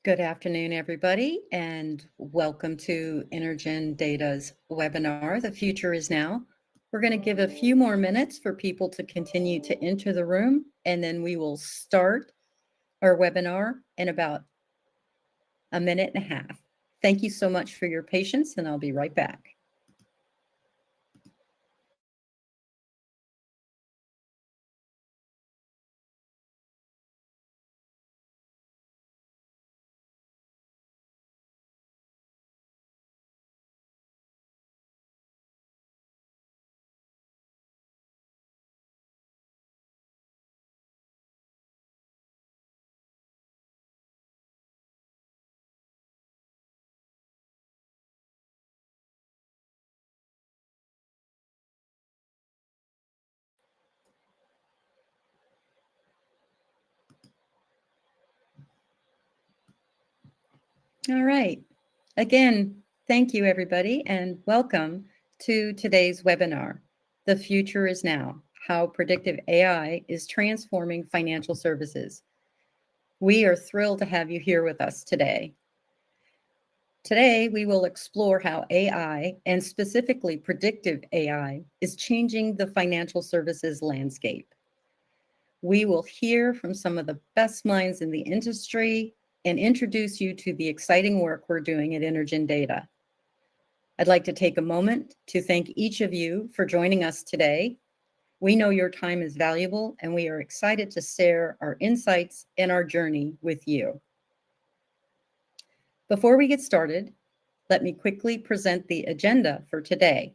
Good afternoon, everybody, and welcome to Intergen Data's webinar, The Future is Now. We're going to give a few more minutes for people to continue to enter the room, and then we will start our webinar in about a minute and a half. Thank you so much for your patience, and I'll be right back. All right. Again, thank you, everybody, and welcome to today's webinar. The Future is Now, How Predictive AI is Transforming Financial Services. We are thrilled to have you here with us today. Today, we will explore how AI, and specifically predictive AI, is changing the financial services landscape. We will hear from some of the best minds in the industry and introduce you to the exciting work we're doing at Intergen Data. I'd like to take a moment to thank each of you for joining us today. We know your time is valuable, and we are excited to share our insights and our journey with you. Before we get started, let me quickly present the agenda for today.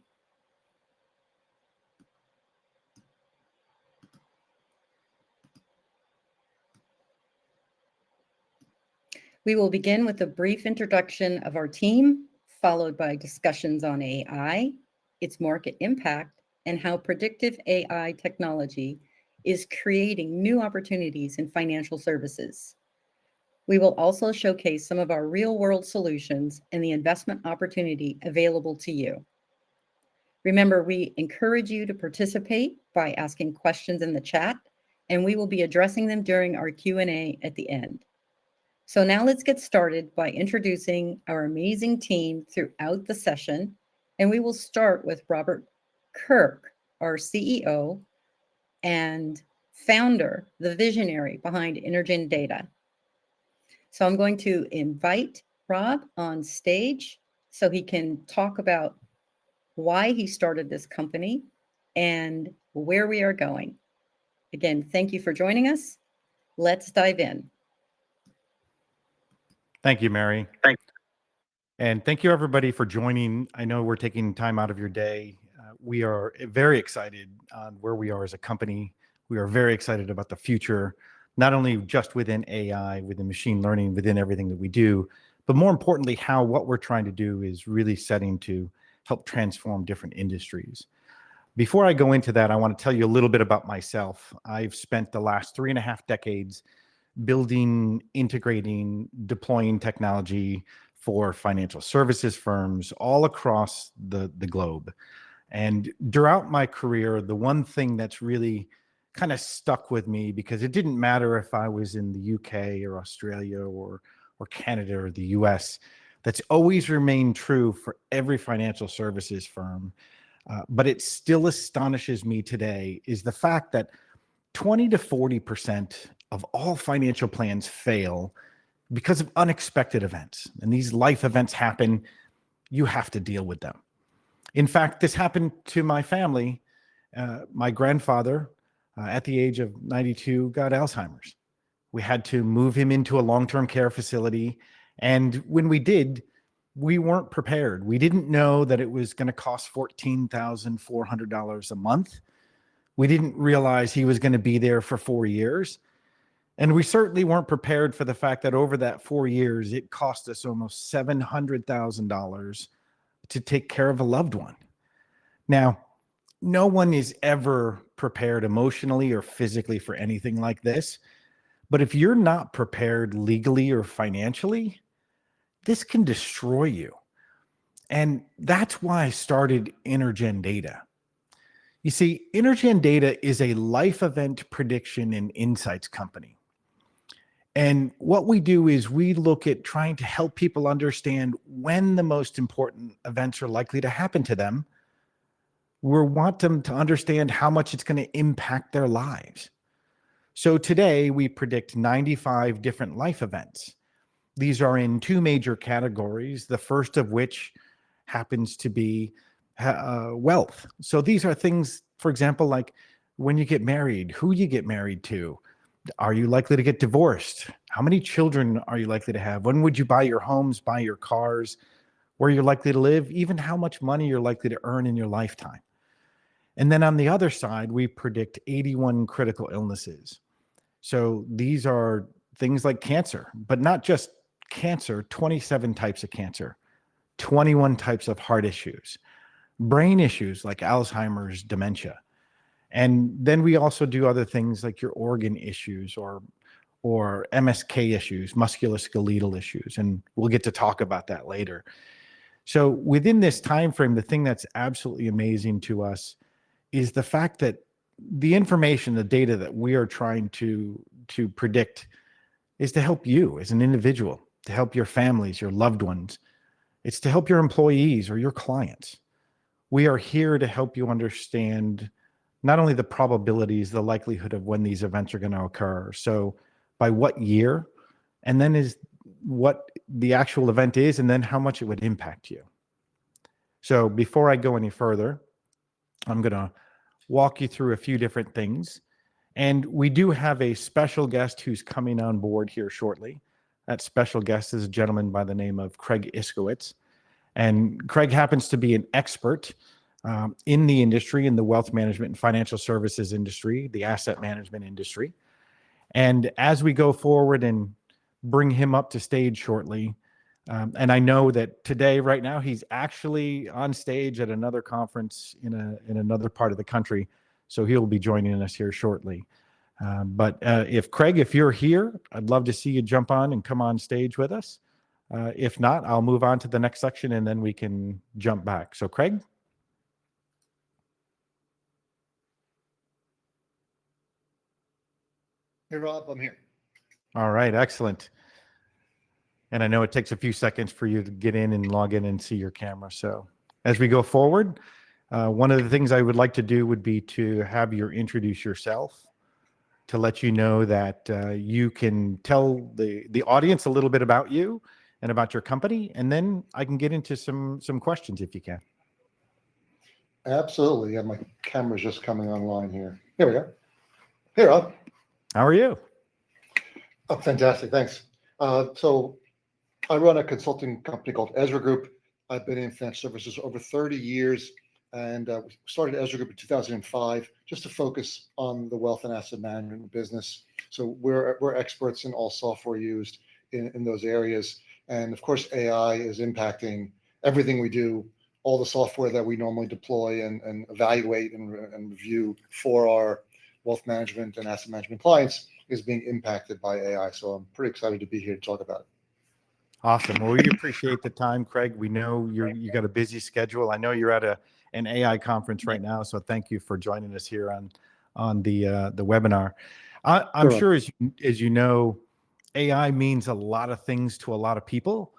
We will begin with a brief introduction of our team, followed by discussions on AI, its market impact, and how predictive AI technology is creating new opportunities in financial services. We will also showcase some of our real-world solutions and the investment opportunity available to you. Remember, we encourage you to participate by asking questions in the chat, and we will be addressing them during our Q&A at the end. So now let's get started by introducing our amazing team throughout the session, and we will start with Robert Kirk, our CEO and founder, the visionary behind Intergen Data. So I'm going to invite Rob on stage so he can talk about why he started this company and where we are going. Again, thank you for joining us. Let's dive in. Thank you, Mary. Thanks. And thank you, everybody, for joining. I know we're taking time out of your day. We are very excited on where we are as a company. We are very excited about the future, not only just within AI, within machine learning, within everything that we do, but more importantly, how what we're trying to do is really setting to help transform different industries. Before I go into that, I want to tell you a little bit about myself. I've spent the last 3.5 decades building, integrating, deploying technology for financial services firms all across the globe. And throughout my career, the one thing that's really kind of stuck with me, because it didn't matter if I was in the UK or Australia or Canada or the US, that's always remained true for every financial services firm. But it still astonishes me today is the fact that 20 to 40% of all financial plans fail because of unexpected events. And these life events happen, you have to deal with them. In fact, this happened to my family. My grandfather, at the age of 92, got Alzheimer's. We had to move him into a long-term care facility. And when we did, we weren't prepared. We didn't know that it was going to cost $14,400 a month. We didn't realize he was going to be there for 4 years. And we certainly weren't prepared for the fact that over that 4 years, it cost us almost $700,000 to take care of a loved one. Now, no one is ever prepared emotionally or physically for anything like this. But if you're not prepared legally or financially, this can destroy you. And that's why I started Intergen Data. You see, Intergen Data is a life event prediction and insights company. And what we do is we look at trying to help people understand when the most important events are likely to happen to them. We want them to understand how much it's going to impact their lives. So today we predict 95 different life events. These are in two major categories, the first of which happens to be wealth. So these are things, for example, like when you get married, who you get married to. Are you likely to get divorced? How many children are you likely to have? When would you buy your homes, buy your cars, where you're likely to live, even how much money you're likely to earn in your lifetime. And then on the other side, we predict 81 critical illnesses. So these are things like cancer, but not just cancer, 27 types of cancer, 21 types of heart issues, brain issues like Alzheimer's, dementia. And then we also do other things like your organ issues or MSK issues, musculoskeletal issues, and we'll get to talk about that later. So within this time frame, the thing that's absolutely amazing to us is the fact that the information, the data that we are trying to predict is to help you as an individual, to help your families, your loved ones. It's to help your employees or your clients. We are here to help you understand not only the probabilities, the likelihood of when these events are going to occur. So by what year, and then is what the actual event is, and then how much it would impact you. So before I go any further, I'm going to walk you through a few different things. And we do have a special guest who's coming on board here shortly. That special guest is a gentleman by the name of Craig Iskowitz. And Craig happens to be an expert in the industry, in the wealth management and financial services industry, the asset management industry. And as we go forward and bring him up to stage shortly, and I know that today, right now, he's actually on stage at another conference in another part of the country. So he'll be joining us here shortly. But if Craig, if you're here, I'd love to see you jump on and come on stage with us. If not, I'll move on to the next section and then we can jump back. So Craig. Hey, Rob, I'm here. All right, excellent. And I know it takes a few seconds for you to get in and log in and see your camera. So as we go forward, one of the things I would like to do would be to have you introduce yourself, to let you know that you can tell the audience a little bit about you and about your company, and then I can get into some questions if you can. Absolutely. Yeah, my camera's just coming online here. Here we go. Hey, Rob. How are you? Oh, fantastic. Thanks. So I run a consulting company called Ezra Group. I've been in financial services over 30 years and we started Ezra Group in 2005 just to focus on the wealth and asset management business. So we're experts in all software used in those areas. And of course, AI is impacting everything we do. All the software that we normally deploy and evaluate and review for our wealth management and asset management clients is being impacted by AI. So I'm pretty excited to be here to talk about it. Awesome. Well, we appreciate the time, Craig. We know you got a busy schedule. I know you're at an AI conference right now, so thank you for joining us here on the webinar. I'm sure as you know, AI means a lot of things to a lot of people.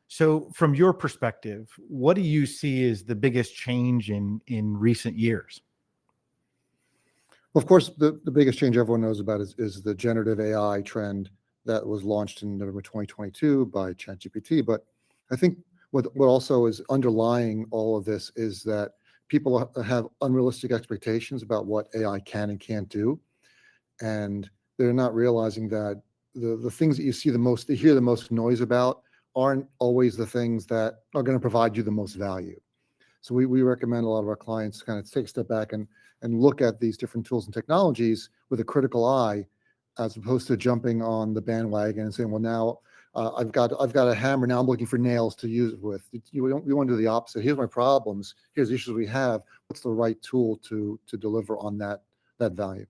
So from your perspective, what do you see as the biggest change in recent years? Well, of course, the biggest change everyone knows about is the generative AI trend that was launched in November 2022 by ChatGPT. But I think what also is underlying all of this is that people have unrealistic expectations about what AI can and can't do. And they're not realizing that the things that you see the most, you hear the most noise about aren't always the things that are going to provide you the most value. So we recommend a lot of our clients kind of take a step back and look at these different tools and technologies with a critical eye, as opposed to jumping on the bandwagon and saying, well, now I've got a hammer, now I'm looking for nails to use it with. We want to do the opposite. Here's my problems, here's the issues we have. What's the right tool to deliver on that value?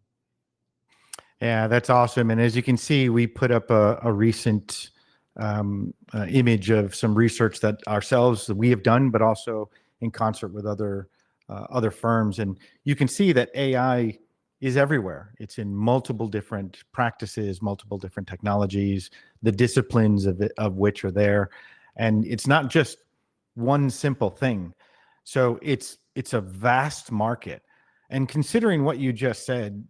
Yeah, that's awesome. And as you can see, we put up a recent image of some research that we have done, but also in concert with other firms. And you can see that AI is everywhere. It's in multiple different practices, multiple different technologies, the disciplines of which are there. And it's not just one simple thing. So it's a vast market. And considering what you just said,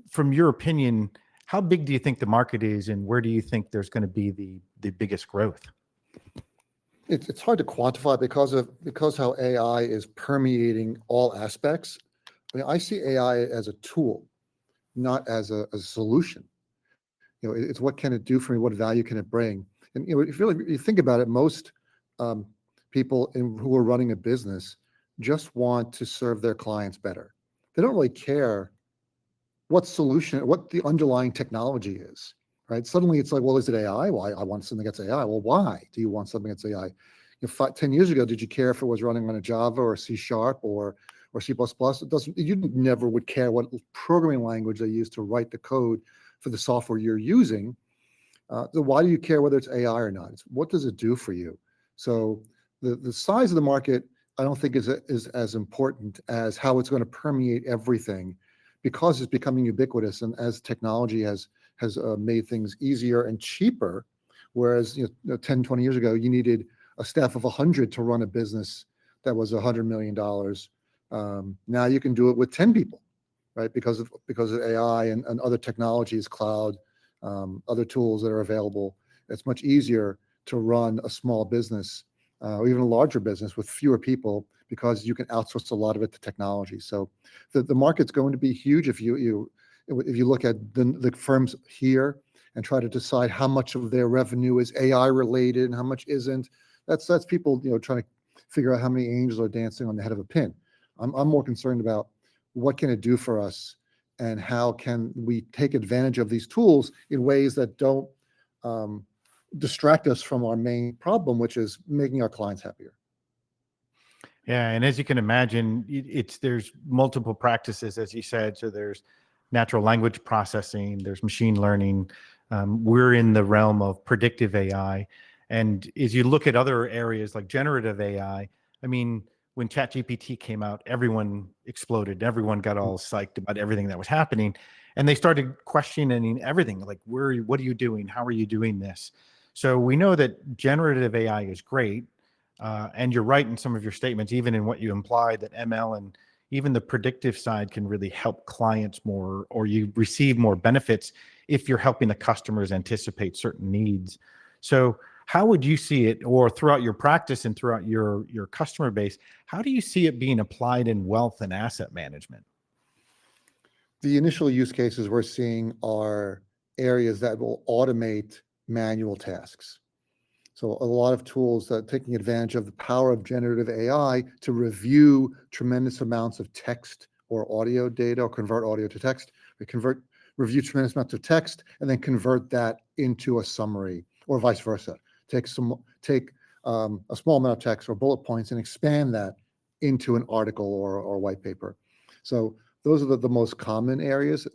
from your opinion, how big do you think the market is, and where do you think there's going to be the biggest growth? It's hard to quantify because how AI is permeating all aspects. I mean, I see AI as a tool, not as a solution. It's what can it do for me? What value can it bring? And if you think about it, most people who are running a business just want to serve their clients better. They don't really care what the underlying technology is, right? Suddenly it's like, well, is it AI? Well, I want something that's AI. Well, why do you want something that's AI? 10 years ago, did you care if it was running on a Java or C# or C++? You never would care what programming language they use to write the code for the software you're using. So why do you care whether it's AI or not? What does it do for you? So the size of the market, I don't think is as important as how it's going to permeate everything, because it's becoming ubiquitous, and as technology has made things easier and cheaper, whereas 10, 20 years ago, you needed a staff of 100 to run a business that was $100 million. Now you can do it with 10 people, right? Because of AI and other technologies, cloud, other tools that are available. It's much easier to run a small business, or even a larger business with fewer people, because you can outsource a lot of it to technology. So the market's going to be huge. If you look at the firms here and try to decide how much of their revenue is AI related and how much isn't, that's people trying to figure out how many angels are dancing on the head of a pin. I'm more concerned about what can it do for us, and how can we take advantage of these tools in ways that don't distract us from our main problem, which is making our clients happier. Yeah, and as you can imagine, there's multiple practices, as you said. So there's natural language processing, there's machine learning. We're in the realm of predictive AI. And as you look at other areas like generative AI, I mean, when ChatGPT came out, everyone exploded. Everyone got all psyched about everything that was happening. And they started questioning everything, like, what are you doing? How are you doing this? So we know that generative AI is great. And you're right in some of your statements, even in what you implied, that ML and even the predictive side can really help clients more, or you receive more benefits if you're helping the customers anticipate certain needs. So how would you see it, or throughout your practice and throughout your customer base, how do you see it being applied in wealth and asset management? The initial use cases we're seeing are areas that will automate manual tasks. So a lot of tools that are taking advantage of the power of generative AI to review tremendous amounts of text or audio data, or convert audio to text. Review tremendous amounts of text and then convert that into a summary, or vice versa. Take a small amount of text or bullet points and expand that into an article or white paper. So those are the most common areas,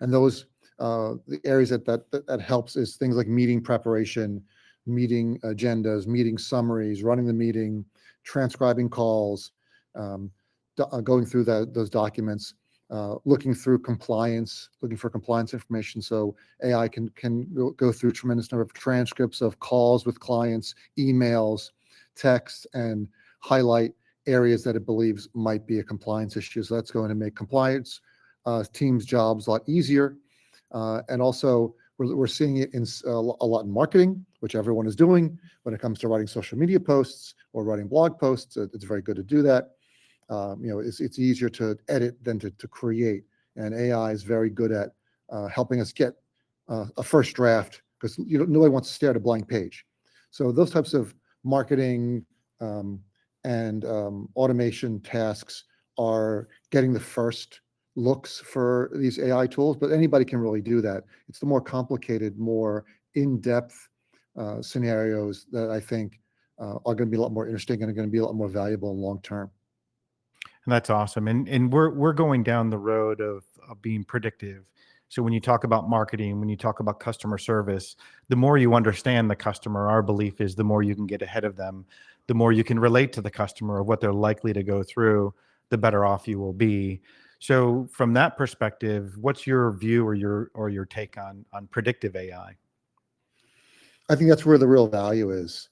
and those the areas that helps is things like meeting preparation, meeting agendas, meeting summaries, running the meeting, transcribing calls, going through those documents, looking through compliance, looking for compliance information. So AI can go through a tremendous number of transcripts of calls with clients, emails, texts, and highlight areas that it believes might be a compliance issue. So that's going to make compliance teams' jobs a lot easier. And also, we're seeing it in a lot in marketing, which everyone is doing. When it comes to writing social media posts or writing blog posts, it's very good to do that. It's easier to edit than to create, and AI is very good at helping us get a first draft, because nobody wants to stare at a blank page. So those types of marketing and automation tasks are getting the first looks for these AI tools, but anybody can really do that. It's the more complicated, more in-depth scenarios that I think are going to be a lot more interesting and are going to be a lot more valuable in long term. And that's awesome. And we're going down the road of being predictive. So when you talk about marketing, when you talk about customer service, the more you understand the customer, our belief is the more you can get ahead of them, the more you can relate to the customer of what they're likely to go through, the better off you will be. So from that perspective, what's your view or your take on predictive AI? I think that's where the real value is.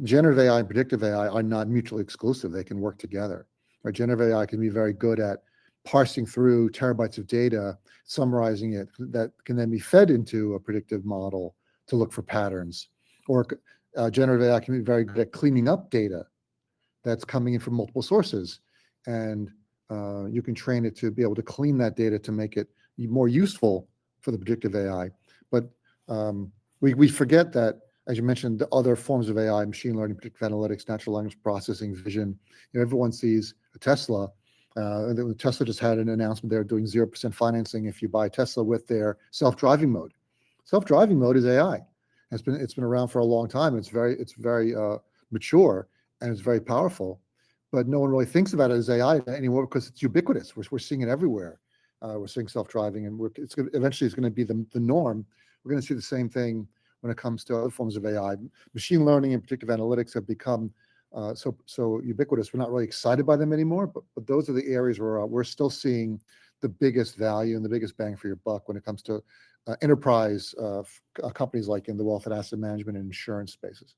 Generative AI and predictive AI are not mutually exclusive. They can work together. Right? Generative AI can be very good at parsing through terabytes of data, summarizing it, that can then be fed into a predictive model to look for patterns. Or generative AI can be very good at cleaning up data that's coming in from multiple sources. And you can train it to be able to clean that data to make it more useful for the predictive AI. But we forget that, as you mentioned, the other forms of AI, machine learning, predictive analytics, natural language processing, vision. Everyone sees a Tesla. Tesla just had an announcement they're doing 0% financing if you buy a Tesla with their self-driving mode. Self-driving mode is AI. It's been around for a long time. It's very mature and it's very powerful, but no one really thinks about it as AI anymore because it's ubiquitous. We're seeing it everywhere. We're seeing self-driving, and eventually it's going to be the norm. We're going to see the same thing when it comes to other forms of AI. Machine learning and predictive analytics have become so ubiquitous. We're not really excited by them anymore, but those are the areas where we're still seeing the biggest value and the biggest bang for your buck when it comes to enterprise companies like in the wealth and asset management and insurance spaces.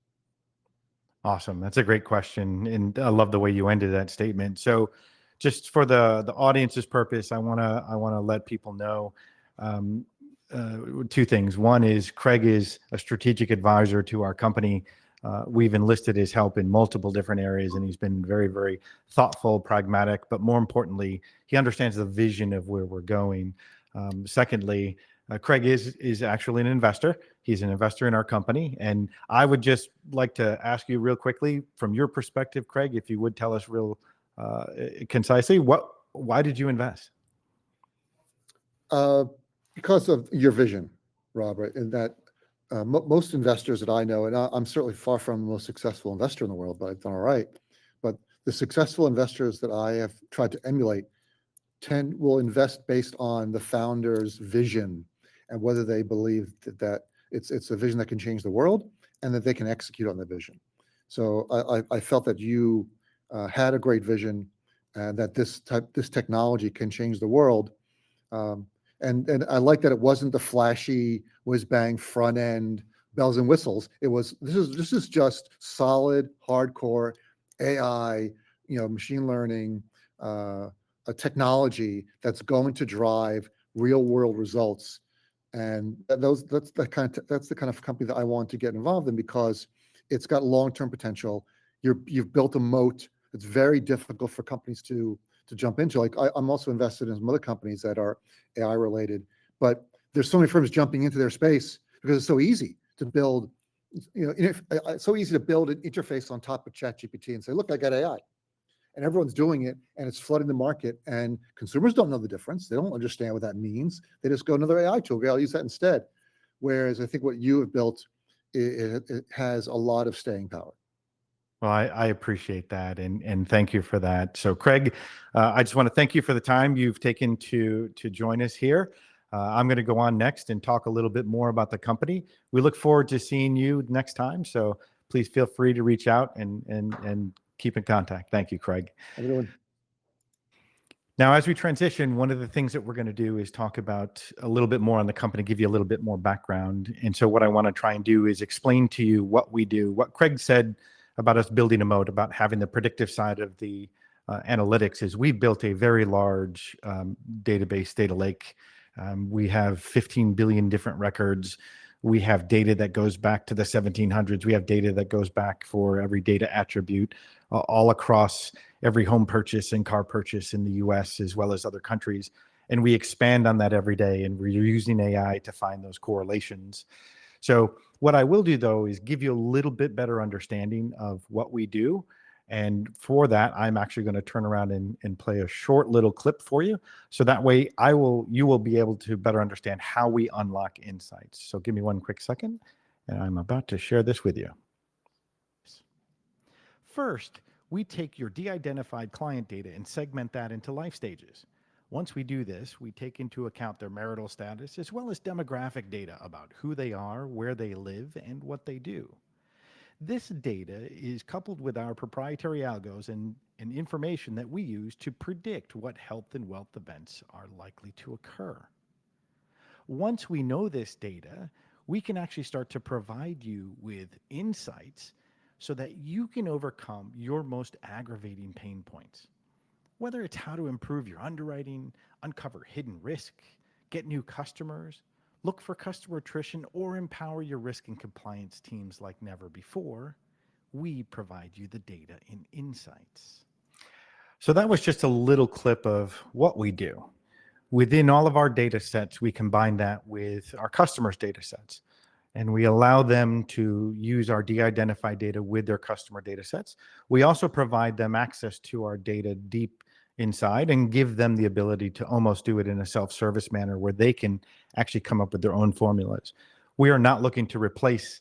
Awesome. That's a great question. And I love the way you ended that statement. So just for the audience's purpose, I want to let people know two things. One is Craig is a strategic advisor to our company. We've enlisted his help in multiple different areas, and he's been very, very thoughtful, pragmatic, but more importantly, he understands the vision of where we're going. Secondly, Craig is actually an investor. He's an investor in our company. And I would just like to ask you real quickly, from your perspective, Craig, if you would tell us real concisely, why did you invest? Because of your vision, Robert, and that most investors that I know, and I'm certainly far from the most successful investor in the world, but I've done all right. But the successful investors that I have tried to emulate will invest based on the founder's vision and whether they believe that it's a vision that can change the world and that they can execute on the vision. So I felt that you had a great vision and that this technology can change the world. And I like that it wasn't the flashy whiz bang front end bells and whistles. This is just solid, hardcore AI, machine learning, a technology that's going to drive real world results. And that's the kind of company that I want to get involved in because it's got long-term potential. You've built a moat. It's very difficult for companies to jump into. Like I'm also invested in some other companies that are AI related, but there's so many firms jumping into their space because it's so easy to build. It's so easy to build an interface on top of ChatGPT and say, "Look, I got AI," and everyone's doing it, and it's flooding the market. And consumers don't know the difference; they don't understand what that means. They just go another AI tool. Okay, I'll use that instead. Whereas I think what you have built, it has a lot of staying power. Well, I appreciate that, and thank you for that. So, Craig, I just want to thank you for the time you've taken to join us here. I'm going to go on next and talk a little bit more about the company. We look forward to seeing you next time. So please feel free to reach out and keep in contact. Thank you, Craig. Everyone. Now, as we transition, one of the things that we're going to do is talk about a little bit more on the company, give you a little bit more background. And so what I want to try and do is explain to you what we do, what Craig said about us building a moat, about having the predictive side of the analytics is we've built a very large database, data lake. We have 15 billion different records. We have data that goes back to the 1700s. We have data that goes back for every data attribute all across every home purchase and car purchase in the US as well as other countries. And we expand on that every day, and we're using AI to find those correlations. So what I will do, though, is give you a little bit better understanding of what we do. And for that, I'm actually going to turn around and play a short little clip for you. So that way you will be able to better understand how we unlock insights. So give me one quick second, and I'm about to share this with you. First, we take your de-identified client data and segment that into life stages. Once we do this, we take into account their marital status as well as demographic data about who they are, where they live, and what they do. This data is coupled with our proprietary algos and information that we use to predict what health and wealth events are likely to occur. Once we know this data, we can actually start to provide you with insights so that you can overcome your most aggravating pain points. Whether it's how to improve your underwriting, uncover hidden risk, get new customers, look for customer attrition, or empower your risk and compliance teams like never before, we provide you the data and insights. So that was just a little clip of what we do. Within all of our data sets, we combine that with our customers' data sets, and we allow them to use our de-identified data with their customer data sets. We also provide them access to our data deep inside and give them the ability to almost do it in a self-service manner where they can actually come up with their own formulas. We are not looking to replace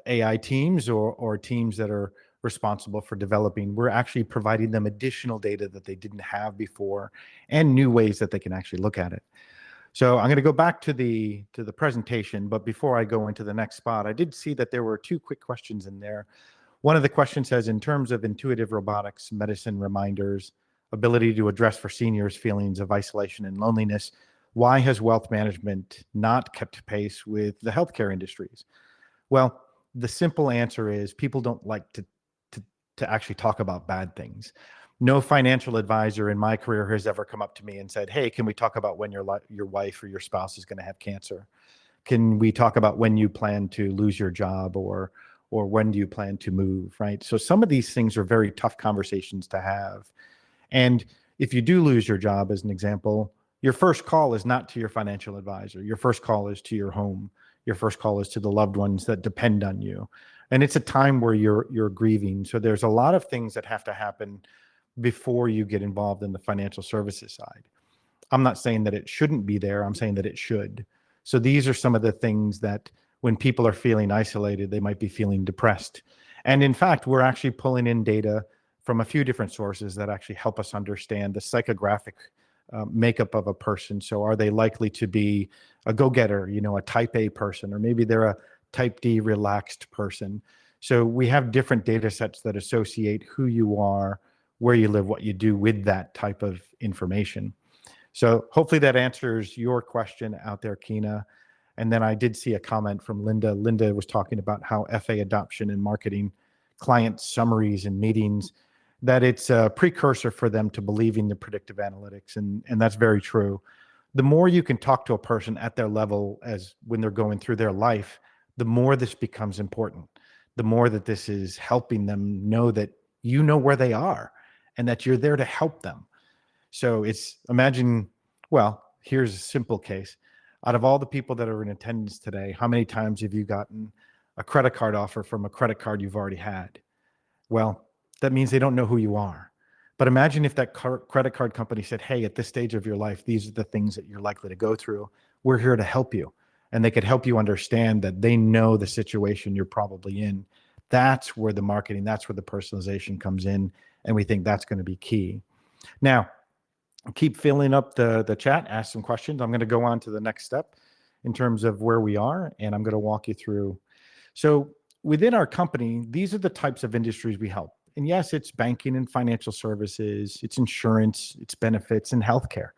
AI teams or teams that are responsible for developing. We're actually providing them additional data that they didn't have before and new ways that they can actually look at it. So I'm going to go back to the presentation, but before I go into the next spot, I did see that there were two quick questions in there. One of the questions says, in terms of intuitive robotics, medicine reminders, ability to address for seniors feelings of isolation and loneliness, why has wealth management not kept pace with the healthcare industries? Well, the simple answer is people don't like to actually talk about bad things. No financial advisor in my career has ever come up to me and said, hey, can we talk about when your wife or your spouse is going to have cancer? Can we talk about when you plan to lose your job, or when do you plan to move, right? So some of these things are very tough conversations to have. And if you do lose your job, as an example, your first call is not to your financial advisor. Your first call is to your home. Your first call is to the loved ones that depend on you. And it's a time where you're grieving. So there's a lot of things that have to happen before you get involved in the financial services side. I'm not saying that it shouldn't be there. I'm saying that it should. So these are some of the things that when people are feeling isolated, they might be feeling depressed. And in fact, we're actually pulling in data from a few different sources that actually help us understand the psychographic makeup of a person. So are they likely to be a go-getter, a type A person, or maybe they're a type D relaxed person. So we have different data sets that associate who you are, where you live, what you do with that type of information. So hopefully that answers your question out there, Kina. And then I did see a comment from Linda. Linda was talking about how FA adoption and marketing, client summaries and meetings, that it's a precursor for them to believing the predictive analytics. And that's very true. The more you can talk to a person at their level as when they're going through their life, the more this becomes important. The more that this is helping them know that you know where they are and that you're there to help them. So imagine, well, here's a simple case. Out of all the people that are in attendance today, how many times have you gotten a credit card offer from a credit card you've already had? Well, that means they don't know who you are. But imagine if that credit card company said, hey, at this stage of your life, these are the things that you're likely to go through. We're here to help you. And they could help you understand that they know the situation you're probably in. That's where the marketing, that's where the personalization comes in. And we think that's going to be key. Now, keep filling up the chat, ask some questions. I'm going to go on to the next step in terms of where we are, and I'm going to walk you through. So within our company, these are the types of industries we help. And yes, it's banking and financial services, it's insurance, it's benefits, and healthcare.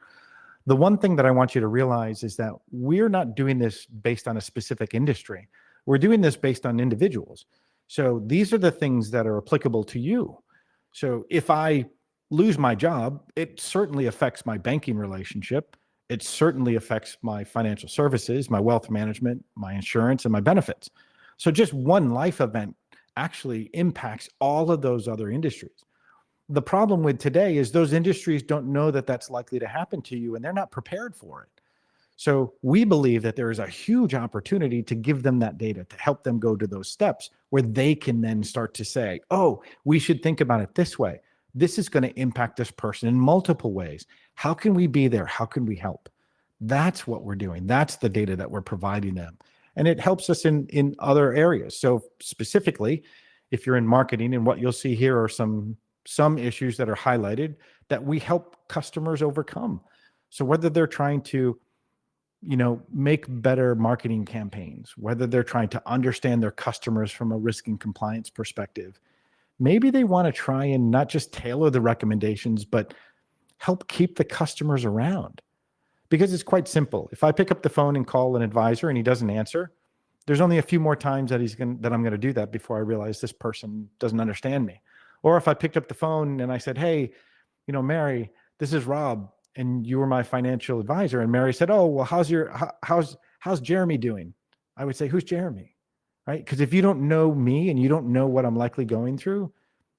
The one thing that I want you to realize is that we're not doing this based on a specific industry. We're doing this based on individuals. So these are the things that are applicable to you. So if I lose my job, it certainly affects my banking relationship. It certainly affects my financial services, my wealth management, my insurance, and my benefits. So just one life event actually impacts all of those other industries. The problem with today is those industries don't know that that's likely to happen to you, and they're not prepared for it. So we believe that there is a huge opportunity to give them that data, to help them go to those steps where they can then start to say, oh, we should think about it this way. This is going to impact this person in multiple ways. How can we be there? How can we help? That's what we're doing. That's the data that we're providing them. And it helps us in other areas. So specifically, if you're in marketing, and what you'll see here are some issues that are highlighted that we help customers overcome. So whether they're trying to make better marketing campaigns, whether they're trying to understand their customers from a risk and compliance perspective. Maybe they want to try and not just tailor the recommendations, but help keep the customers around. Because it's quite simple. If I pick up the phone and call an advisor and he doesn't answer, there's only a few more times that I'm going to do that before I realize this person doesn't understand me. Or if I picked up the phone and I said, hey, Mary, this is Rob, and you were my financial advisor. And Mary said, oh, well, how's Jeremy doing? I would say, who's Jeremy? Right? Because if you don't know me and you don't know what I'm likely going through,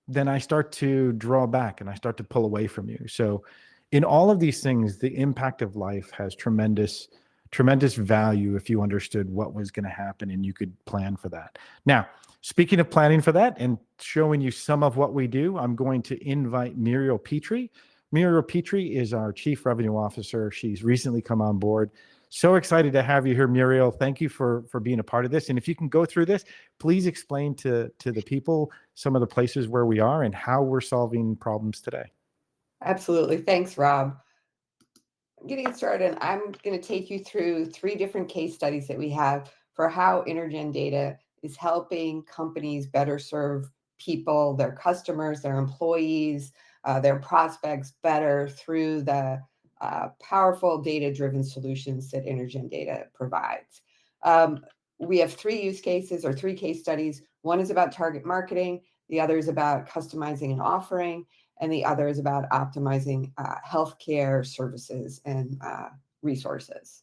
then I start to draw back and I start to pull away from you. So in all of these things, the impact of life has tremendous value if you understood what was going to happen and you could plan for that. Now, speaking of planning for that and showing you some of what we do, I'm going to invite Muriel Petrie. Muriel Petrie is our Chief Revenue Officer. She's recently come on board. So excited to have you here, Muriel. Thank you for being a part of this. And if you can go through this, please explain to the people some of the places where we are and how we're solving problems today. Absolutely. Thanks, Rob. Getting started, I'm going to take you through 3 different case studies that we have for how Intergen data is helping companies better serve people, their customers, their employees, their prospects better through the powerful data-driven solutions that Intergen data provides. We have 3 use cases or 3 case studies. One is about target marketing, the other is about customizing an offering, and the other is about optimizing healthcare services and resources.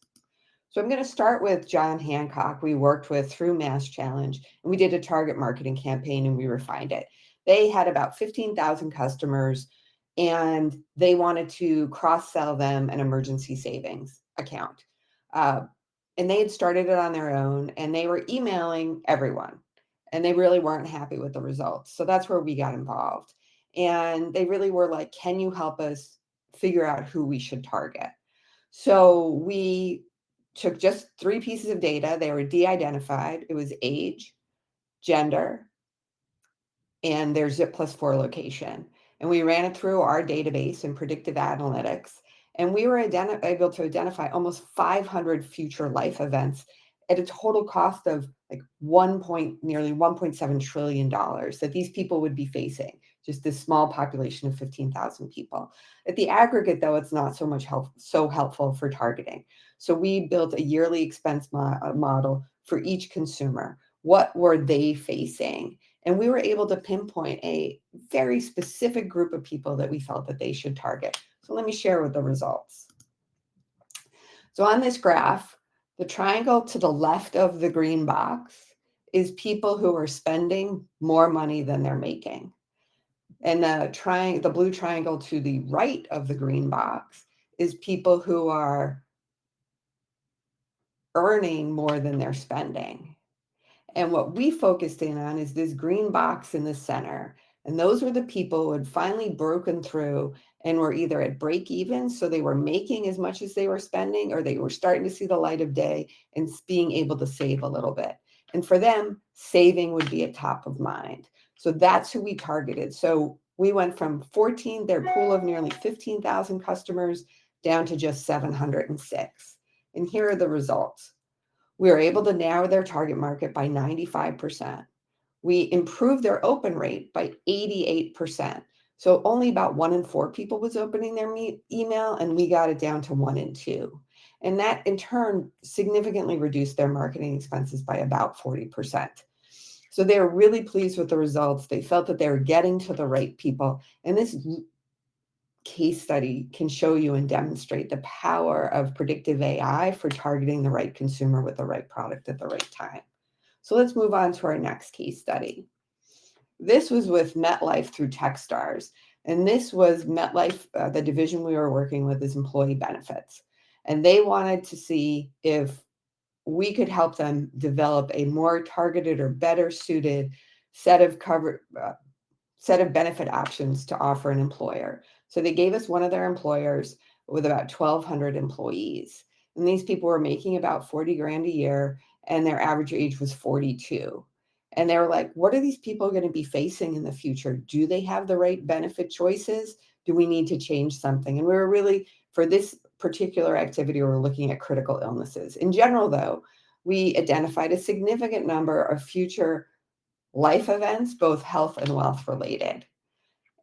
So I'm going to start with John Hancock. We worked with through Mass Challenge, and we did a target marketing campaign, and we refined it. They had about 15,000 customers, and they wanted to cross-sell them an emergency savings account. And they had started it on their own, and they were emailing everyone, and they really weren't happy with the results. So that's where we got involved. And they really were like, can you help us figure out who we should target? So we took just 3 pieces of data. They were de-identified. It was age, gender, and their zip+4 location. And we ran it through our database and predictive analytics. And we were able to identify almost 500 future life events at a total cost of like nearly $1.7 trillion that these people would be facing, just this small population of 15,000 people. At the aggregate, though, it's not so helpful for targeting. So we built a yearly expense model for each consumer. What were they facing? And we were able to pinpoint a very specific group of people that we felt that they should target. So let me share with the results. So on this graph, the triangle to the left of the green box is people who are spending more money than they're making. And the blue triangle to the right of the green box is people who are earning more than they're spending. And what we focused in on is this green box in the center. And those were the people who had finally broken through and were either at break even, so they were making as much as they were spending, or they were starting to see the light of day and being able to save a little bit. And for them, saving would be at top of mind. So that's who we targeted. So we went from their pool of nearly 15,000 customers down to just 706. And here are the results. We were able to narrow their target market by 95%. We improved their open rate by 88%. So only about 1 in 4 people was opening their email, and we got it down to 1 in 2. And that in turn significantly reduced their marketing expenses by about 40%. So they were really pleased with the results. They felt that they were getting to the right people. And this case study can show you and demonstrate the power of predictive AI for targeting the right consumer with the right product at the right time. So let's move on to our next case study. This was with MetLife through Techstars. And this was MetLife, the division we were working with is employee benefits. And they wanted to see if we could help them develop a more targeted or better suited set of benefit options to offer an employer. So they gave us one of their employers with about 1,200 employees. And these people were making about 40 grand a year, and their average age was 42. And they were like, what are these people going to be facing in the future? Do they have the right benefit choices? Do we need to change something? And we were really, for this particular activity, we're looking at critical illnesses. In general, though, we identified a significant number of future life events, both health and wealth related.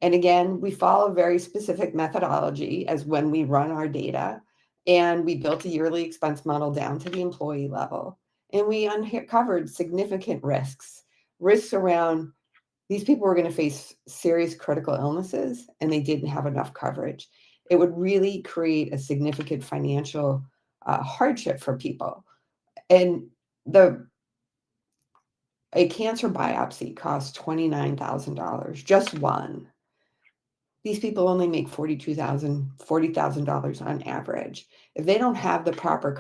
And again, we follow very specific methodology as when we run our data, and we built a yearly expense model down to the employee level. And we uncovered significant risks around these people were going to face serious critical illnesses and they didn't have enough coverage. It would really create a significant financial hardship for people. And a cancer biopsy costs $29,000, just one. These people only make $40,000 on average. If they don't have the proper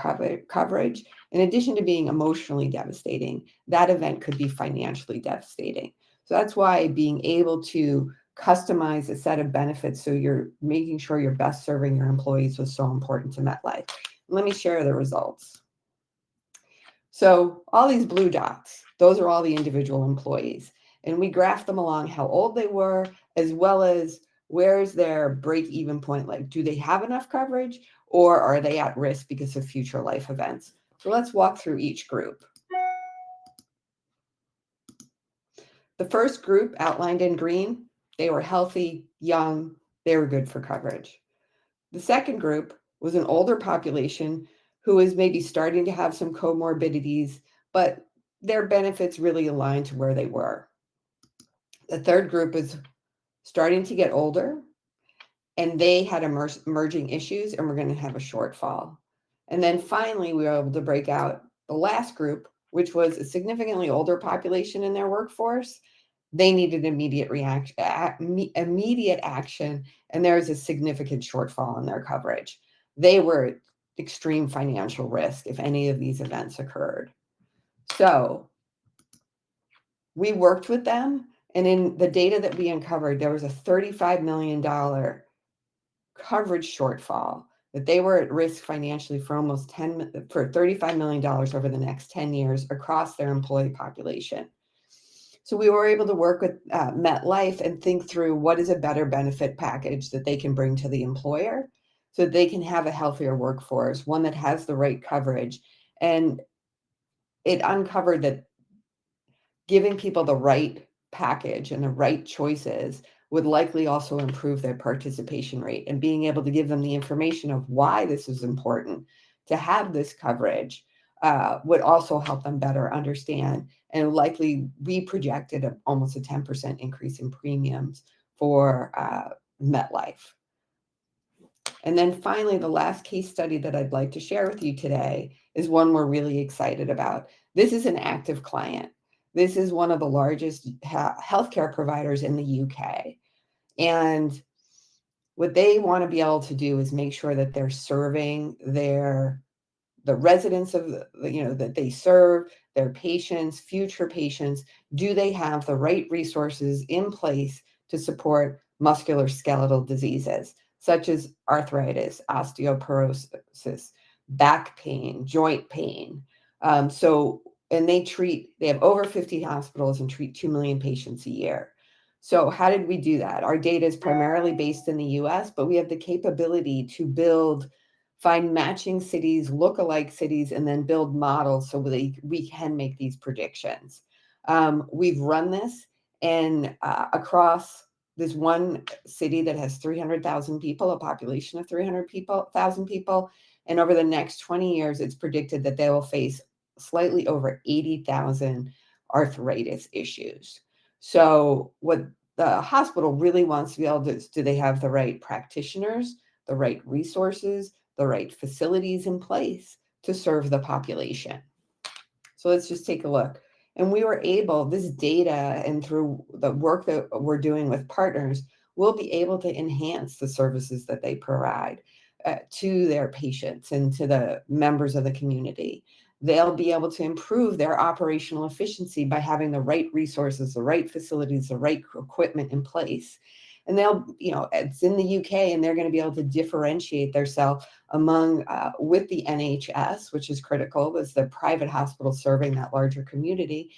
coverage, in addition to being emotionally devastating, that event could be financially devastating. So that's why being able to customize a set of benefits so you're making sure you're best serving your employees was so important to MetLife. Let me share the results. So all these blue dots, those are all the individual employees. And we graphed them along how old they were, as well as where's their break-even point? Like, do they have enough coverage or are they at risk because of future life events? So let's walk through each group. The first group outlined in green, they were healthy, young, they were good for coverage. The second group was an older population who was maybe starting to have some comorbidities, but their benefits really aligned to where they were. The third group is starting to get older, and they had emerging issues, and we're going to have a shortfall. And then finally, we were able to break out the last group, which was a significantly older population in their workforce. They needed immediate action, and there was a significant shortfall in their coverage. They were at extreme financial risk if any of these events occurred. So we worked with them, and in the data that we uncovered, there was a $35 million coverage shortfall, that they were at risk financially for $35 million over the next 10 years across their employee population. So we were able to work with MetLife and think through what is a better benefit package that they can bring to the employer so that they can have a healthier workforce, one that has the right coverage. And it uncovered that giving people the right package and the right choices would likely also improve their participation rate, and being able to give them the information of why this is important to have this coverage would also help them better understand. And likely we projected almost a 10% increase in premiums for MetLife. And then finally, the last case study that I'd like to share with you today is one we're really excited about. This is an active client. This is one of the largest healthcare providers in the UK. And what they want to be able to do is make sure that they're serving the residents of that they serve, their patients, future patients. Do they have the right resources in place to support musculoskeletal diseases such as arthritis, osteoporosis, back pain, joint pain? And they have over 50 hospitals and treat 2 million patients a year. So how did we do that? Our data is primarily based in the US, but we have the capability to find matching cities, look-alike cities, and then build models so we can make these predictions. We've run this and across this one city that has 300,000 people, a population of 300,000 people. And over the next 20 years, it's predicted that they will face slightly over 80,000 arthritis issues. So what the hospital really wants to be able to do they have the right practitioners, the right resources, the right facilities in place to serve the population? So let's just take a look. And we were able, this data and through the work that we're doing with partners, we'll be able to enhance the services that they provide to their patients and to the members of the community. They'll be able to improve their operational efficiency by having the right resources, the right facilities, the right equipment in place. And it's in the UK, and they're going to be able to differentiate themselves with the NHS, which is critical, as the private hospital serving that larger community.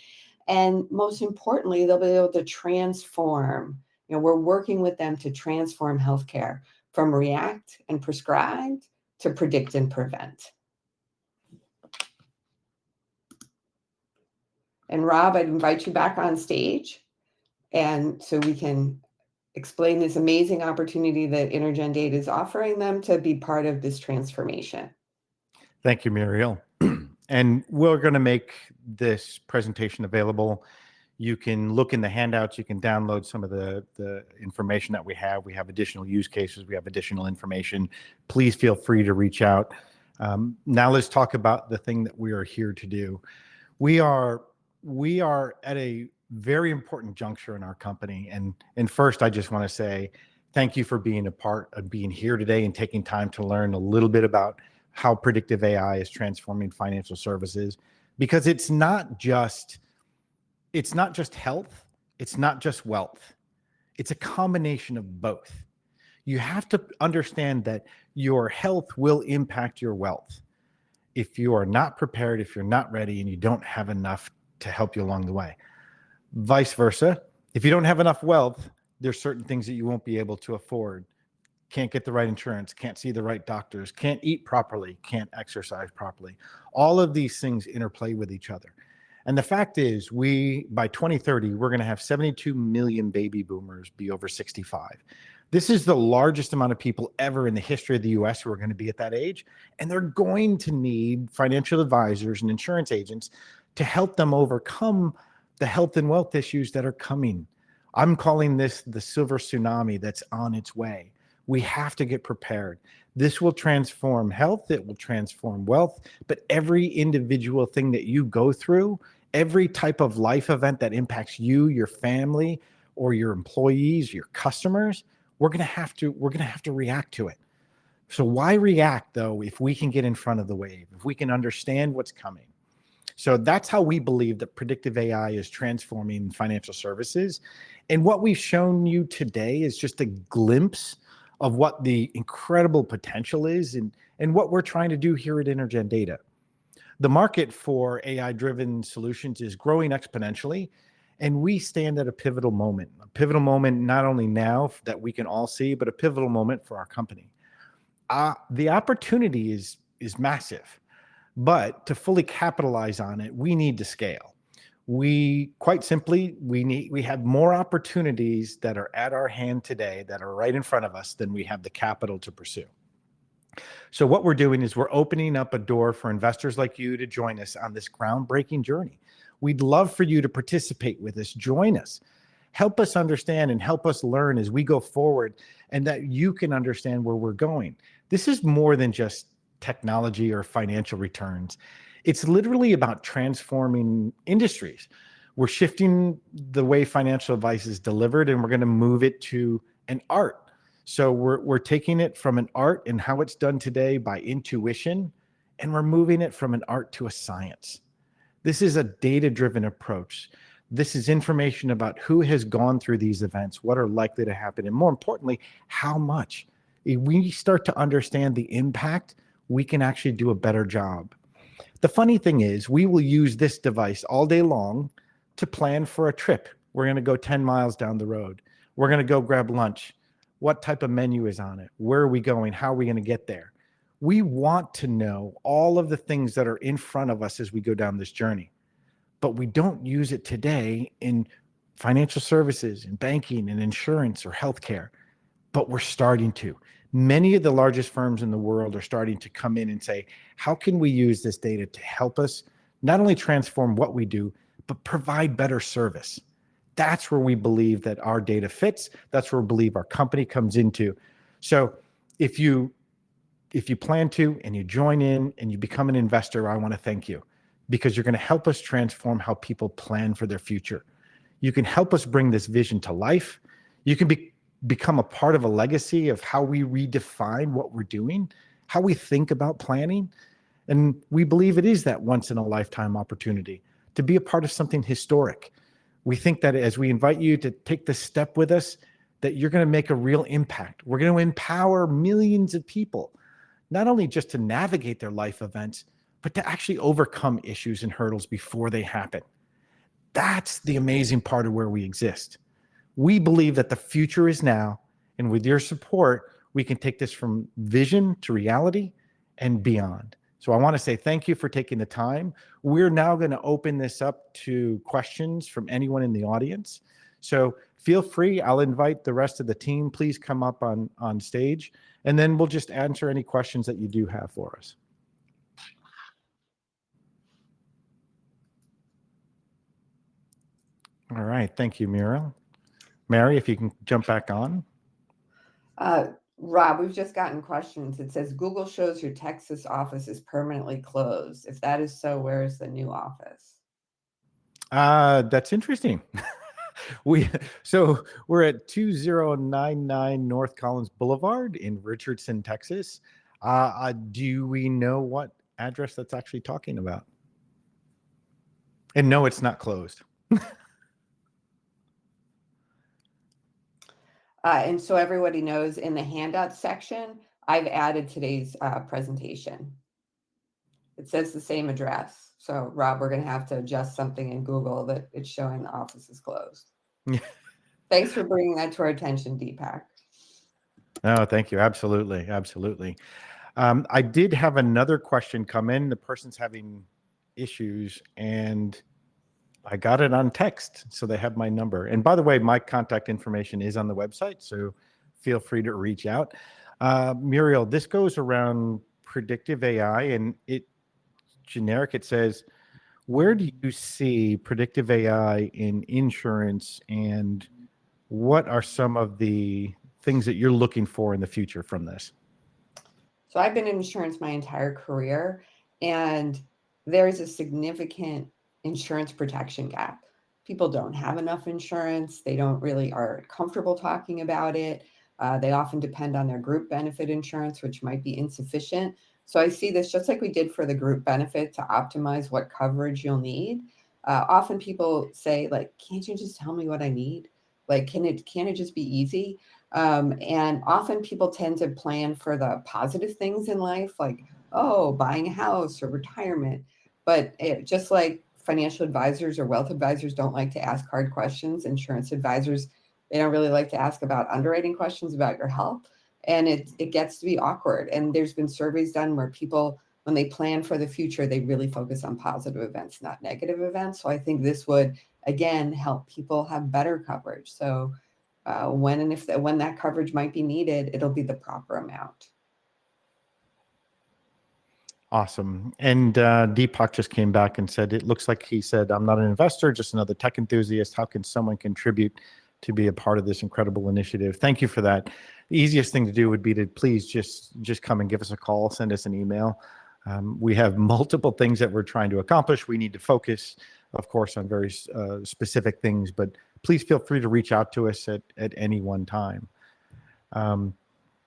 And most importantly, they'll be able to transform. We're working with them to transform healthcare from react and prescribed to predict and prevent. And Rob, I'd invite you back on stage, and so we can explain this amazing opportunity that Intergen Data is offering them to be part of this transformation. Thank you, Muriel. And we're going to make this presentation available. You can look in the handouts. You can download some of the information that we have. We have additional use cases. We have additional information. Please feel free to reach out. Now let's talk about the thing that we are here to do. We are at a very important juncture in our company. And first, I just want to say thank you for being a part of being here today and taking time to learn a little bit about how predictive AI is transforming financial services, because it's not just health, it's not just wealth. It's a combination of both. You have to understand that your health will impact your wealth. If you are not prepared, if you're not ready, and you don't have enough to help you along the way. Vice versa, if you don't have enough wealth, there's certain things that you won't be able to afford. Can't get the right insurance, can't see the right doctors, can't eat properly, can't exercise properly. All of these things interplay with each other. And the fact is, by 2030, we're going to have 72 million baby boomers be over 65. This is the largest amount of people ever in the history of the US who are going to be at that age. And they're going to need financial advisors and insurance agents to help them overcome the health and wealth issues that are coming. I'm calling this the silver tsunami that's on its way. We have to get prepared. This will transform health, it will transform wealth, but every individual thing that you go through, every type of life event that impacts you, your family, or your employees, your customers, we're gonna have to react to it. So why react though if we can get in front of the wave, if we can understand what's coming? So that's how we believe that predictive AI is transforming financial services. And what we've shown you today is just a glimpse of what the incredible potential is and what we're trying to do here at Intergen Data. The market for AI-driven solutions is growing exponentially, and we stand at a pivotal moment not only now that we can all see, but a pivotal moment for our company. The opportunity is massive, but to fully capitalize on it, we need to scale. Quite simply, we have more opportunities that are at our hand today that are right in front of us than we have the capital to pursue. So what we're doing is we're opening up a door for investors like you to join us on this groundbreaking journey. We'd love for you to participate with us, join us, help us understand and help us learn as we go forward, and that you can understand where we're going. This is more than just technology or financial returns. It's literally about transforming industries. We're shifting the way financial advice is delivered, and we're going to move it to an art. So we're taking it from an art and how it's done today by intuition, and we're moving it from an art to a science. This is a data-driven approach. This is information about who has gone through these events, what are likely to happen, and more importantly, how much. If we start to understand the impact, we can actually do a better job. The funny thing is, we will use this device all day long to plan for a trip. We're going to go 10 miles down the road. We're going to go grab lunch. What type of menu is on it? Where are we going? How are we going to get there? We want to know all of the things that are in front of us as we go down this journey, but we don't use it today in financial services, in banking, in insurance, or healthcare, but we're starting to. Many of the largest firms in the world are starting to come in and say, how can we use this data to help us not only transform what we do, but provide better service? That's where we believe that our data fits. That's where we believe our company comes into. So if you plan to and you join in and you become an investor, I want to thank you, because you're going to help us transform how people plan for their future. You can help us bring this vision to life. You can become a part of a legacy of how we redefine what we're doing, how we think about planning. And we believe it is that once in a lifetime opportunity to be a part of something historic. We think that as we invite you to take this step with us, that you're going to make a real impact. We're going to empower millions of people, not only just to navigate their life events, but to actually overcome issues and hurdles before they happen. That's the amazing part of where we exist. We believe that the future is now, and with your support, we can take this from vision to reality and beyond. So I want to say thank you for taking the time. We're now going to open this up to questions from anyone in the audience. So feel free. I'll invite the rest of the team. Please come up on stage, and then we'll just answer any questions that you do have for us. All right. Thank you, Muriel. Mary, if you can jump back on. Rob, we've just gotten questions. It says Google shows your Texas office is permanently closed. If that is so, where is the new office? That's interesting. We're at 2099 North Collins Boulevard in Richardson, Texas. Do we know what address that's actually talking about? And no, it's not closed. And so everybody knows, in the handout section, I've added today's presentation. It says the same address. So Rob, we're going to have to adjust something in Google that it's showing the office is closed. Thanks for bringing that to our attention, Deepak. No, thank you. Absolutely. Absolutely. I did have another question come in. The person's having issues, and I got it on text, so they have my number. And by the way, my contact information is on the website, so feel free to reach out. Muriel, this goes around predictive AI, and it says, where do you see predictive AI in insurance, and what are some of the things that you're looking for in the future from this? So I've been in insurance my entire career, and there's a significant insurance protection gap. People don't have enough insurance. They don't really are comfortable talking about it. They often depend on their group benefit insurance, which might be insufficient. So I see this just like we did for the group benefit to optimize what coverage you'll need. Often people say, like, can't you just tell me what I need? Like, can't it just be easy? And often people tend to plan for the positive things in life, like, oh, buying a house or retirement. But just like financial advisors or wealth advisors don't like to ask hard questions, insurance advisors, they don't really like to ask about underwriting questions about your health. And it gets to be awkward. And there's been surveys done where people, when they plan for the future, they really focus on positive events, not negative events. So I think this would, again, help people have better coverage. So when that coverage might be needed, it'll be the proper amount. Awesome. And Deepak just came back and said, it looks like he said, I'm not an investor, just another tech enthusiast. How can someone contribute to be a part of this incredible initiative? Thank you for that. The easiest thing to do would be to please just come and give us a call, send us an email. We have multiple things that we're trying to accomplish. We need to focus, of course, on very specific things, but please feel free to reach out to us at any one time.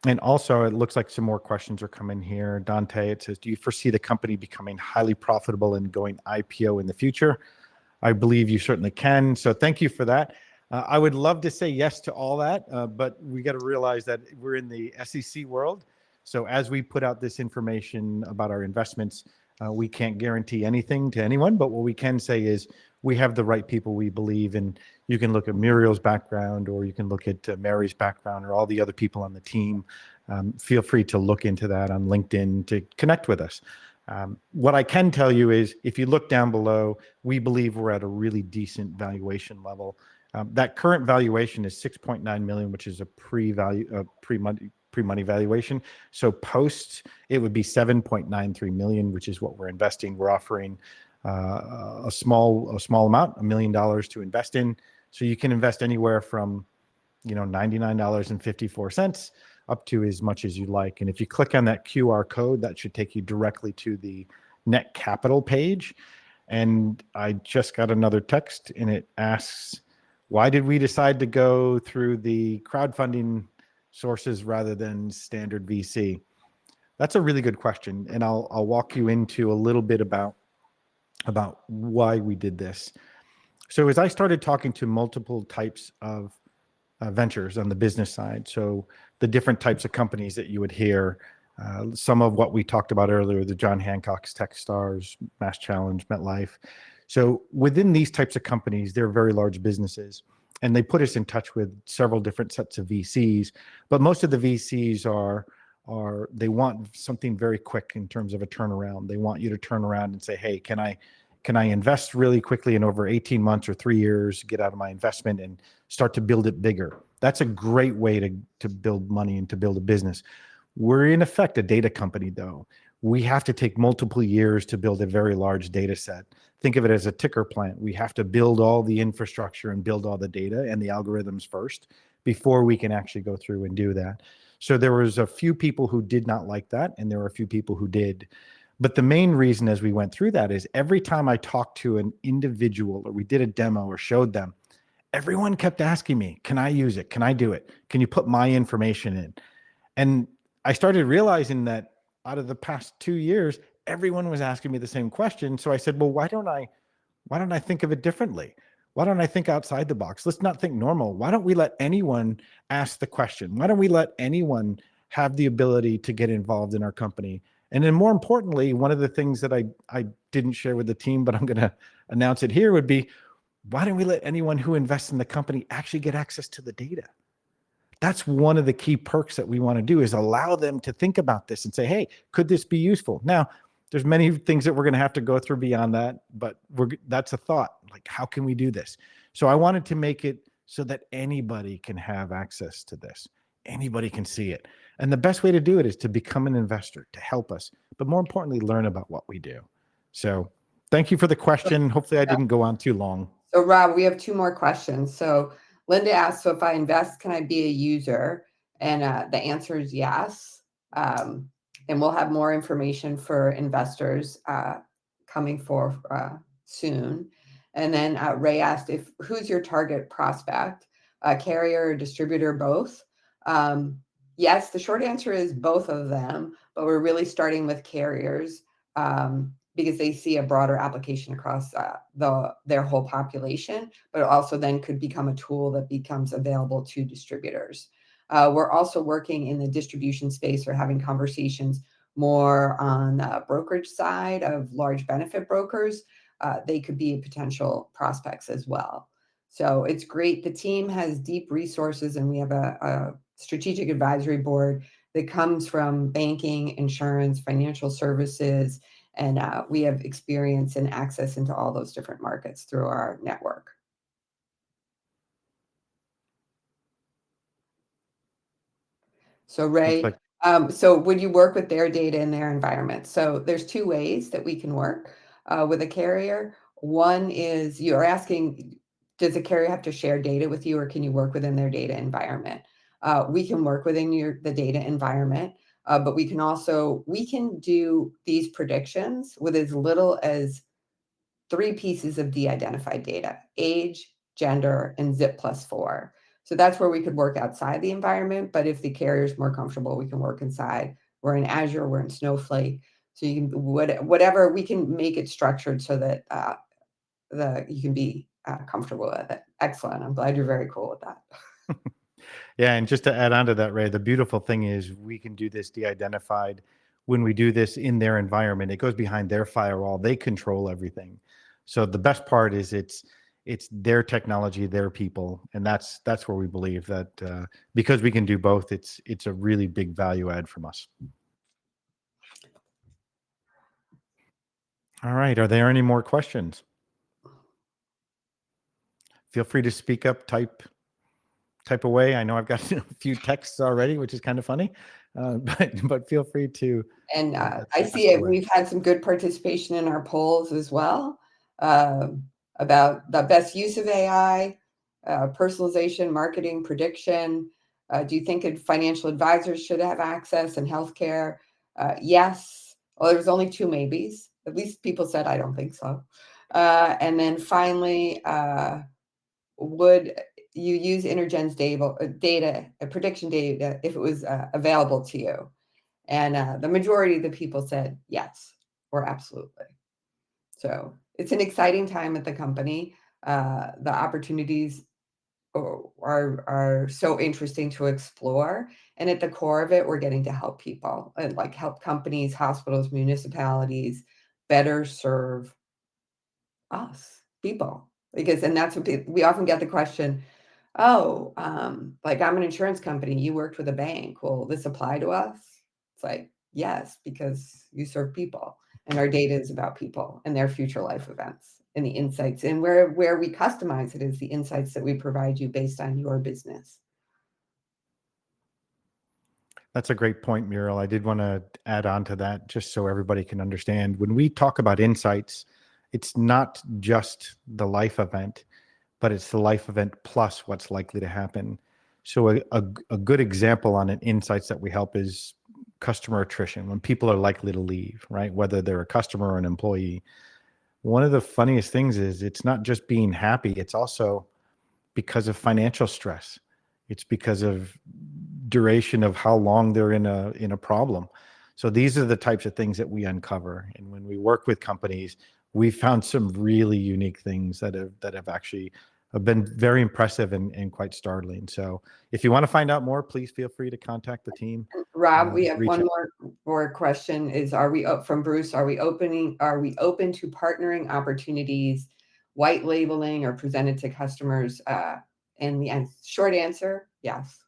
And also, it looks like some more questions are coming here. Dante, it says, do you foresee the company becoming highly profitable and going IPO in the future? I believe you certainly can. So thank you for that. I would love to say yes to all that, but we got to realize that we're in the SEC world. So as we put out this information about our investments, we can't guarantee anything to anyone, but what we can say is we have the right people we believe in. You can look at Muriel's background, or you can look at Mary's background, or all the other people on the team. Feel free to look into that on LinkedIn to connect with us. What I can tell you is, if you look down below, we believe we're at a really decent valuation level. That current valuation is 6.9 million, which is a pre-money valuation. So post, it would be 7.93 million, which is what we're investing. We're offering a small amount, $1 million to invest in. So you can invest anywhere from, $99.54 up to as much as you like. And if you click on that QR code, that should take you directly to the Net Capital page. And I just got another text, and it asks, why did we decide to go through the crowdfunding sources rather than standard VC? That's a really good question, and I'll walk you into a little bit about why we did this. So as I started talking to multiple types of ventures on the business side, so the different types of companies that you would hear, some of what we talked about earlier, the John Hancock's, Techstars, Mass Challenge, MetLife. So within these types of companies, they're very large businesses, and they put us in touch with several different sets of VCs, but most of the VCs are they want something very quick in terms of a turnaround. They want you to turn around and say, hey, can I invest really quickly in over 18 months or 3 years, get out of my investment and start to build it bigger? That's a great way to build money and to build a business. We're in effect a data company, though. We have to take multiple years to build a very large data set. Think of it as a ticker plant. We have to build all the infrastructure and build all the data and the algorithms first before we can actually go through and do that. So there was a few people who did not like that, and there were a few people who did. But the main reason as we went through that is every time I talked to an individual or we did a demo or showed them, everyone kept asking me, can I use it? Can I do it? Can you put my information in? And I started realizing that out of the past 2 years, everyone was asking me the same question. So I said, well, why don't I think of it differently? Why don't I think outside the box? Let's not think normal. Why don't we let anyone ask the question? Why don't we let anyone have the ability to get involved in our company? And then more importantly, one of the things that I didn't share with the team, but I'm going to announce it here, would be, why don't we let anyone who invests in the company actually get access to the data? That's one of the key perks that we want to do, is allow them to think about this and say, hey, could this be useful? Now, there's many things that we're going to have to go through beyond that, but that's a thought. Like, how can we do this? So I wanted to make it so that anybody can have access to this. Anybody can see it. And the best way to do it is to become an investor, to help us, but more importantly, learn about what we do. So thank you for the question. Hopefully I didn't go on too long. So Rob, we have 2 more questions. So Linda asked, so if I invest, can I be a user? And the answer is yes. And we'll have more information for investors coming for soon. And then Ray asked, who's your target prospect? Carrier, distributor, both? Yes, the short answer is both of them, but we're really starting with carriers because they see a broader application across their whole population, but it also then could become a tool that becomes available to distributors. We're also working in the distribution space or having conversations more on the brokerage side of large benefit brokers. They could be potential prospects as well. So it's great. The team has deep resources, and we have a strategic advisory board that comes from banking, insurance, financial services, and we have experience and access into all those different markets through our network. So Ray, so would you work with their data in their environment? So there's 2 ways that we can work with a carrier. One is, you're asking, does a carrier have to share data with you, or can you work within their data environment? We can work within the data environment, but we can do these predictions with as little as 3 pieces of de-identified data: age, gender, and zip +4. So that's where we could work outside the environment. But if the carrier is more comfortable, we can work inside. We're in Azure, we're in Snowflake. So you can, whatever, we can make it structured so that you can be comfortable with it. Excellent. I'm glad you're very cool with that. Yeah, and just to add on to that, Ray, the beautiful thing is we can do this de-identified. When we do this in their environment, it goes behind their firewall. They control everything. So the best part is it's their technology, their people, and that's where we believe that because we can do both, it's a really big value add from us. All right, are there any more questions? Feel free to speak up, type away. I know I've got a few texts already, which is kind of funny, but feel free to. And I see it. We've had some good participation in our polls as well about the best use of AI, personalization, marketing, prediction. Do you think financial advisors should have access, and healthcare? Yes. Well, there was only 2 maybes. At least people said, I don't think so. And then finally, would you use Intergen's data, prediction data, if it was available to you? And the majority of the people said yes, or absolutely. So it's an exciting time at the company. The opportunities are so interesting to explore. And at the core of it, we're getting to help people, and like help companies, hospitals, municipalities better serve us, people. And that's what we often get the question, oh, like, I'm an insurance company, you worked with a bank, will this apply to us? It's like, yes, because you serve people and our data is about people and their future life events and the insights. And where we customize it is the insights that we provide you based on your business. That's a great point, Muriel. I did want to add on to that just so everybody can understand. When we talk about insights, it's not just the life event, but it's the life event plus what's likely to happen. So a good example on an insights that we help is customer attrition, when people are likely to leave, right? Whether they're a customer or an employee. One of the funniest things is it's not just being happy, it's also because of financial stress. It's because of duration of how long they're in a problem. So these are the types of things that we uncover. And when we work with companies, we found some really unique things that have actually been very impressive and quite startling. So if you want to find out more, please feel free to contact the team. Rob, we have reach one out. more question is, from Bruce, are we open to partnering opportunities, white labeling or presented to customers? And the short answer, yes.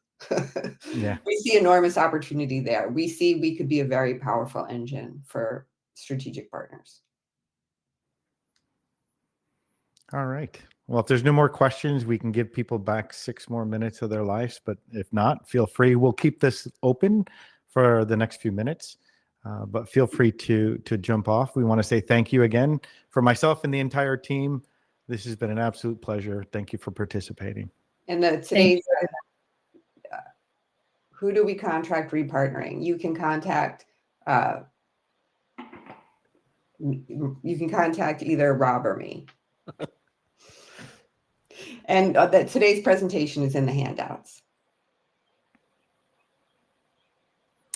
Yeah. We see enormous opportunity there. We see we could be a very powerful engine for strategic partners. All right. Well, if there's no more questions, we can give people back 6 more minutes of their lives. But if not, feel free. We'll keep this open for the next few minutes. But feel free to jump off. We want to say thank you again for myself and the entire team. This has been an absolute pleasure. Thank you for participating. And today's who do we contract repartnering? You can contact either Rob or me. And today's presentation is in the handouts.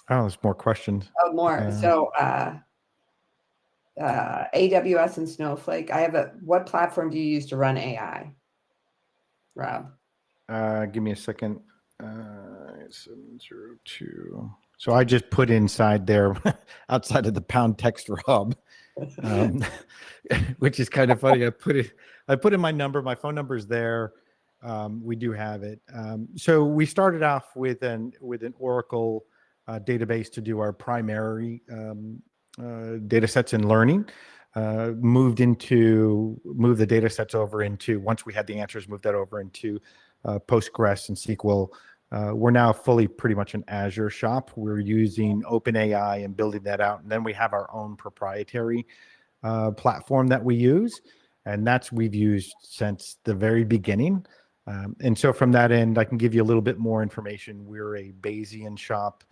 Oh, there's more questions. Oh, more. So AWS and Snowflake. What platform do you use to run AI, Rob? Give me a second. 702. So I just put inside there, outside of the pound text, Rob, which is kind of funny. I put in my number. My phone number is there. We do have it. So we started off with an Oracle database to do our primary data sets in learning. Moved the data sets over into, once we had the answers, moved that over into Postgres and SQL. We're now fully pretty much an Azure shop. We're using OpenAI and building that out. And then we have our own proprietary platform that we use. And we've used since the very beginning. And so from that end, I can give you a little bit more information. We're a Bayesian shop,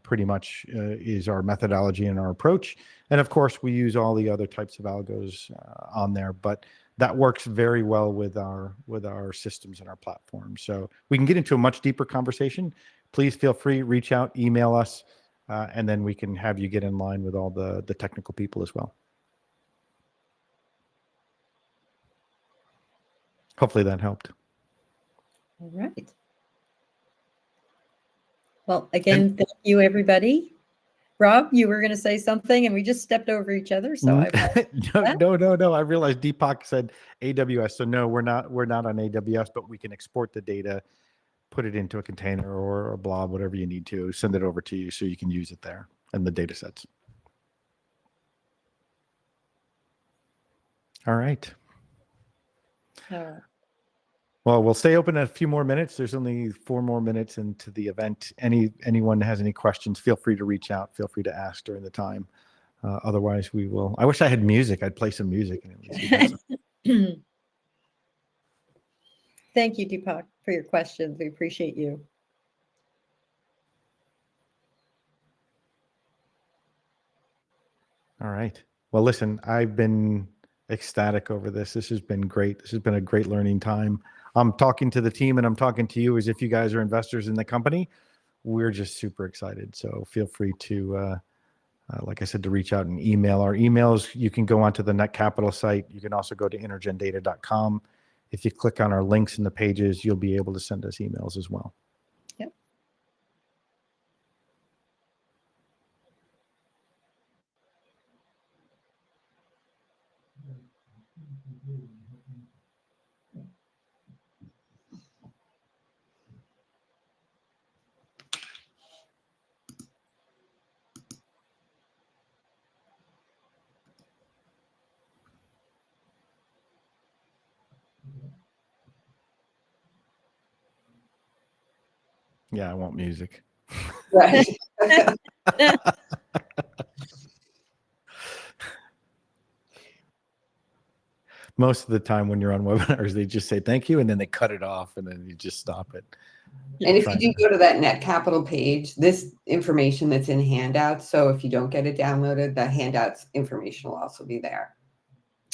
pretty much is our methodology and our approach. And of course, we use all the other types of algos on there, but that works very well with our systems and our platform. So we can get into a much deeper conversation. Please feel free, reach out, email us, and then we can have you get in line with all the technical people as well. Hopefully that helped. All right. Well, again, thank you, everybody. Rob, you were going to say something, and we just stepped over each other. So No. I realized Deepak said AWS. So no, we're not on AWS, but we can export the data, put it into a container or a blob, whatever you need to, send it over to you so you can use it there and the data sets. All right. Well, we'll stay open a few more minutes. There's only 4 more minutes into the event. Anyone has any questions, feel free to reach out. Feel free to ask during the time. Otherwise, we will. I wish I had music. I'd play some music. And at least Thank you, Deepak, for your questions. We appreciate you. All right. Well, listen, I've been ecstatic over this. This has been great. This has been a great learning time. I'm talking to the team and I'm talking to you as if you guys are investors in the company. We're just super excited. So feel free to, like I said, to reach out and email. Our emails, you can go onto the Net Capital site. You can also go to intergendata.com. If you click on our links in the pages, you'll be able to send us emails as well. Yep. Yeah, I want music. Right. Most of the time when you're on webinars, they just say thank you and then they cut it off and then you just stop it. And if Try you do to- go to that Net Capital page, this information that's in handouts, so if you don't get it downloaded, the handouts information will also be there.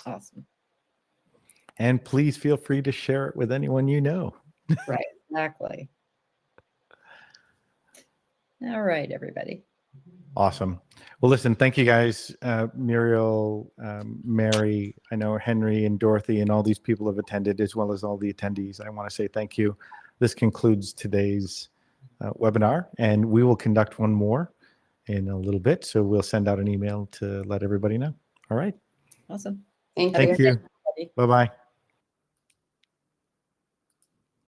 Awesome. And please feel free to share it with anyone you know. Right. Exactly. All right, everybody. Awesome. Well, listen, thank you guys, Muriel, Mary, I know Henry and Dorothy and all these people have attended, as well as all the attendees. I want to say thank you. This concludes today's webinar, and we will conduct one more in a little bit. So we'll send out an email to let everybody know. All right. Awesome. Thank Have a you. Thank you. everybody. Bye-bye.